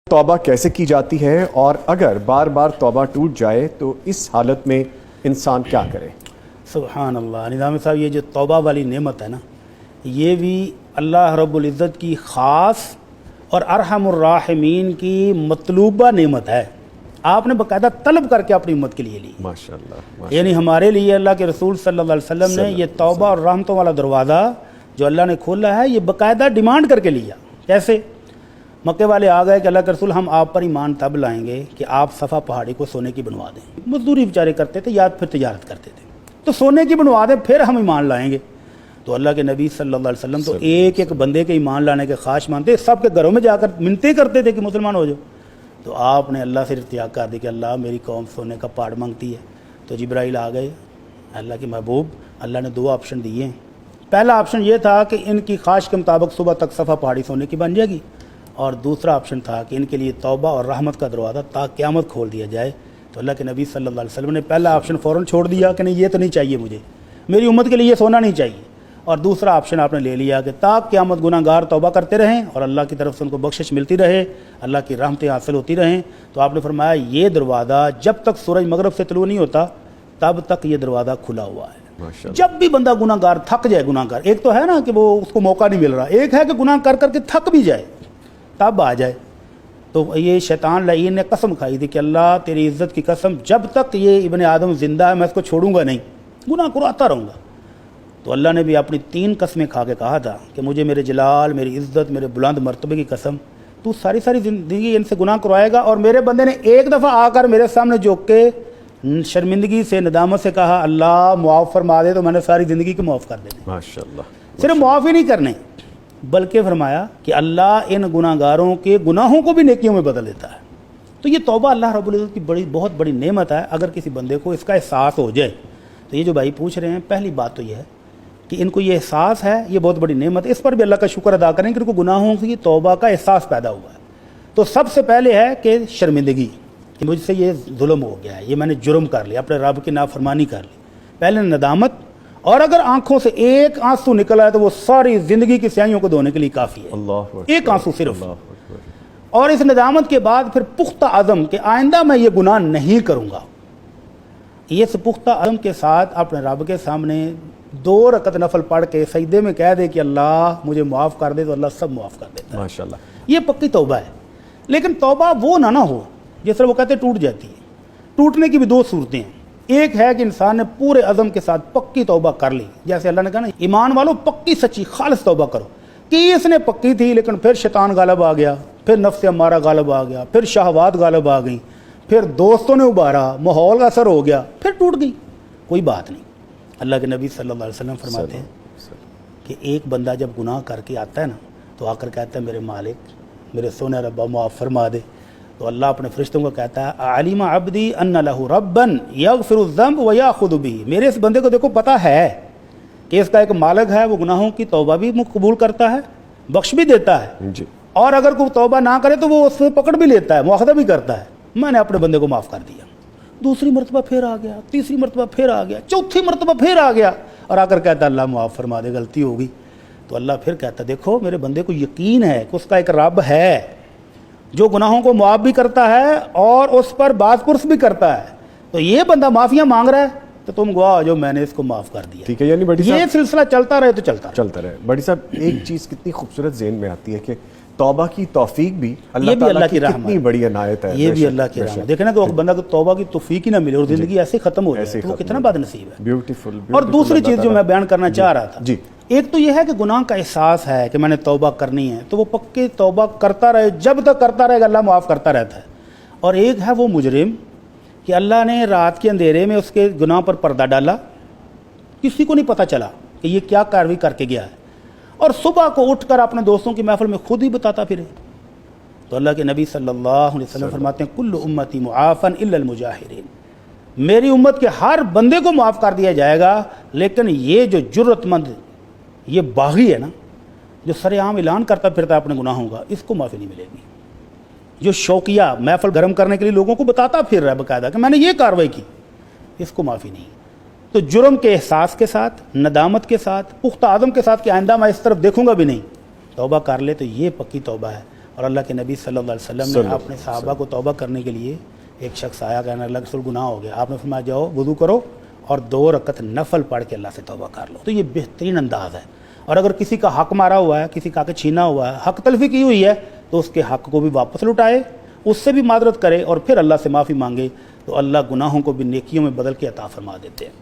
توبہ کیسے کی جاتی ہے اور اگر بار بار توبہ ٹوٹ جائے تو اس حالت میں انسان کیا کرے؟ سبحان اللہ نظامی صاحب، یہ جو توبہ والی نعمت ہے نا، یہ بھی اللہ رب العزت کی خاص اور ارحم الراحمین کی مطلوبہ نعمت ہے۔ آپ نے باقاعدہ طلب کر کے اپنی امت کے لیے لی، ماشاءاللہ۔ یعنی ہمارے لیے اللہ کے رسول صلی اللہ علیہ وسلم نے یہ توبہ اور رحمتوں والا دروازہ جو اللہ نے کھولا ہے، یہ باقاعدہ ڈیمانڈ کر کے لیا۔ کیسے؟ مکے والے آ گئے کہ اللہ کے رسول ہم آپ پر ایمان تب لائیں گے کہ آپ صفا پہاڑی کو سونے کی بنوا دیں۔ مزدوری بیچارے کرتے تھے یا پھر تجارت کرتے تھے، تو سونے کی بنوا دیں پھر ہم ایمان لائیں گے۔ تو اللہ کے نبی صلی اللہ علیہ وسلم تو ایک ایک بندے کے ایمان لانے کے خواہش مانتے، سب کے گھروں میں جا کر منتیں کرتے تھے کہ مسلمان ہو جاؤ۔ تو آپ نے اللہ سے ارتجاع کر دی کہ اللہ میری قوم سونے کا پہاڑ مانگتی ہے۔ تو جبرائیل آ گئے، اللہ کے محبوب اللہ نے 2 آپشن دیے ہیں۔ پہلا آپشن یہ تھا کہ ان کی خواہش کے مطابق صبح تک صفا پہاڑی سونے کی بن جائے گی، اور دوسرا آپشن تھا کہ ان کے لیے توبہ اور رحمت کا دروازہ تا قیامت کھول دیا جائے۔ تو اللہ کے نبی صلی اللہ علیہ وسلم نے پہلا آپشن فوراً چھوڑ دیا کہ نہیں، یہ تو نہیں چاہیے مجھے، میری امت کے لیے یہ سونا نہیں چاہیے، اور دوسرا آپشن آپ نے لے لیا کہ تا قیامت گناہ گار توبہ کرتے رہیں اور اللہ کی طرف سے ان کو بخشش ملتی رہے، اللہ کی رحمتیں حاصل ہوتی رہیں۔ تو آپ نے فرمایا یہ دروازہ جب تک سورج مغرب سے طلوع نہیں ہوتا تب تک یہ دروازہ کھلا ہوا ہے۔ جب بھی بندہ گناہ گار تھک جائے، گناہ گار ایک تو ہے نا کہ وہ اس کو موقع نہیں مل رہا، ایک ہے کہ گناہ کر کر کے تھک بھی جائے تب آ جائے۔ تو یہ شیطان لعین نے قسم کھائی تھی کہ اللہ تیری عزت کی قسم، جب تک یہ ابن آدم زندہ ہے میں اس کو چھوڑوں گا نہیں، گناہ کراتا رہوں گا۔ تو اللہ نے بھی اپنی 3 قسمیں کھا کے کہا تھا کہ مجھے میرے جلال، میری عزت، میرے بلند مرتبے کی قسم، تو ساری زندگی ان سے گناہ کروائے گا، اور میرے بندے نے ایک دفعہ آ کر میرے سامنے جھک کے شرمندگی سے، ندامت سے کہا اللہ معاف فرما دے، تو میں نے ساری زندگی کو معاف کر دینی۔ ماشاءاللہ۔ صرف معاف ہی نہیں کرنے بلکہ فرمایا کہ اللہ ان گناہ گاروں کے گناہوں کو بھی نیکیوں میں بدل دیتا ہے۔ تو یہ توبہ اللہ رب العزت کی بہت بڑی نعمت ہے۔ اگر کسی بندے کو اس کا احساس ہو جائے تو یہ جو بھائی پوچھ رہے ہیں، پہلی بات تو یہ ہے کہ ان کو یہ احساس ہے، یہ بہت بڑی نعمت ہے، اس پر بھی اللہ کا شکر ادا کریں کہ ان کو گناہوں کی توبہ کا احساس پیدا ہوا ہے۔ تو سب سے پہلے ہے کہ شرمندگی، کہ مجھ سے یہ ظلم ہو گیا ہے، یہ میں نے جرم کر لیا، اپنے رب کی نافرمانی کر لی۔ پہلے ندامت، اور اگر آنکھوں سے ایک آنسو نکلا ہے تو وہ ساری زندگی کی سیاہیوں کو دھونے کے لیے کافی ہے، ایک آنسو صرف۔ اور اس ندامت کے بعد پھر پختہ عزم کہ آئندہ میں یہ گناہ نہیں کروں گا۔ یہ پختہ عزم کے ساتھ اپنے رب کے سامنے 2 رکعت نفل پڑھ کے سجدے میں کہہ دے کہ اللہ مجھے معاف کر دے، تو اللہ سب معاف کر دیتا ہے۔ ماشاءاللہ۔ یہ پکی توبہ ہے۔ لیکن توبہ وہ نہ ہو جس طرح وہ کہتے ٹوٹ جاتی ہے۔ ٹوٹنے کی بھی 2 صورتیں ہیں۔ ایک ہے کہ انسان نے پورے عزم کے ساتھ پکی توبہ کر لی، جیسے اللہ نے کہا نا ایمان والوں پکی سچی خالص توبہ کرو، کہ اس نے پکی تھی لیکن پھر شیطان غالب آ گیا، پھر نفس امارہ غالب آ گیا، پھر شہوات غالب آ گئیں، پھر دوستوں نے ابھارا، ماحول کا اثر ہو گیا، پھر ٹوٹ گئی۔ کوئی بات نہیں، اللہ کے نبی صلی اللہ علیہ وسلم فرماتے ہیں کہ ایک بندہ جب گناہ کر کے آتا ہے نا تو آ کر کہتا ہے میرے مالک، میرے سونے ربا معاف فرما دے، تو اللہ اپنے فرشتوں کو کہتا ہے علیم عبدی ان لہ ربا یغفر الذنب ویاخذ بہ، میرے اس بندے کو دیکھو پتہ ہے کہ اس کا ایک مالک ہے، وہ گناہوں کی توبہ بھی قبول کرتا ہے، بخش بھی دیتا ہے جی، اور اگر کوئی توبہ نہ کرے تو وہ اس سے پکڑ بھی لیتا ہے، مواخذہ بھی کرتا ہے۔ میں نے اپنے بندے کو معاف کر دیا، دوسری مرتبہ پھر آ گیا، تیسری مرتبہ پھر آ گیا، چوتھی مرتبہ پھر آ گیا، اور آ کر کہتا ہے اللہ معاف فرما دے، غلطی ہوگی۔ تو اللہ پھر کہتا ہے دیکھو میرے بندے کو یقین ہے کہ اس کا ایک رب ہے جو گناہوں کو معاف بھی کرتا ہے اور اس پر باز پرس بھی کرتا ہے، تو یہ بندہ معافیاں مانگ رہا ہے تو تم گواہ ہو جو میں نے اس کو معاف کر دیا۔ ٹھیک ہے، یعنی بڑی یہ سلسلہ چلتا رہے تو چلتا رہے۔ بڑی صاحب ایک چیز کتنی خوبصورت ذہن میں آتی ہے کہ توبہ کی توفیق بھی یہ بھی اللہ کی رحمت، کتنی بڑی عنایت ہے، یہ بھی اللہ کی رحمت۔ دیکھیں نا کہ بندہ کو توبہ کی توفیق ہی نہ ملے اور زندگی ایسے ختم ہو جائے تو وہ کتنا بد نصیب ہے۔ بیوٹیفل۔ اور دوسری چیز جو میں بیان کرنا چاہ رہا تھا، ایک تو یہ ہے کہ گناہ کا احساس ہے کہ میں نے توبہ کرنی ہے، تو وہ پکی توبہ کرتا رہے، جب تک کرتا رہے گا اللہ معاف کرتا رہتا ہے۔ اور ایک ہے وہ مجرم کہ اللہ نے رات کے اندھیرے میں اس کے گناہ پر پردہ ڈالا، کسی کو نہیں پتہ چلا کہ یہ کیا کارروائی کر کے گیا ہے، اور صبح کو اٹھ کر اپنے دوستوں کی محفل میں خود ہی بتاتا پھرے۔ تو اللہ کے نبی صلی اللہ علیہ وسلم فرماتے ہیں کل امتی معافا الا المجاہرین، میری امت کے ہر بندے کو معاف کر دیا جائے گا، لیکن یہ جو جرت مند، یہ باغی ہے نا، جو سر عام اعلان کرتا پھرتا ہے اپنے گناہوں کا، اس کو معافی نہیں ملے گی۔ جو شوقیہ محفل گرم کرنے کے لیے لوگوں کو بتاتا پھر رہا ہے باقاعدہ کہ میں نے یہ کارروائی کی، اس کو معافی نہیں۔ تو جرم کے احساس کے ساتھ، ندامت کے ساتھ، پختہ عزم کے ساتھ کہ آئندہ میں اس طرف دیکھوں گا بھی نہیں، توبہ کر لے تو یہ پکی توبہ ہے۔ اور اللہ کے نبی صلی اللہ علیہ وسلم نے اپنے صحابہ کو توبہ کرنے کے لیے، ایک شخص آیا کہنا اللہ کے رسول گناہ ہو گیا، آپ نے فرمایا جاؤ وضو کرو اور 2 رکعت نفل پڑھ کے اللہ سے توبہ کر لو۔ تو یہ بہترین انداز ہے۔ اور اگر کسی کا حق مارا ہوا ہے، کسی کا حق چھینا ہوا ہے، حق تلفی کی ہوئی ہے، تو اس کے حق کو بھی واپس لوٹائے، اس سے بھی معذرت کرے اور پھر اللہ سے معافی مانگے، تو اللہ گناہوں کو بھی نیکیوں میں بدل کے عطا فرما دیتے ہیں۔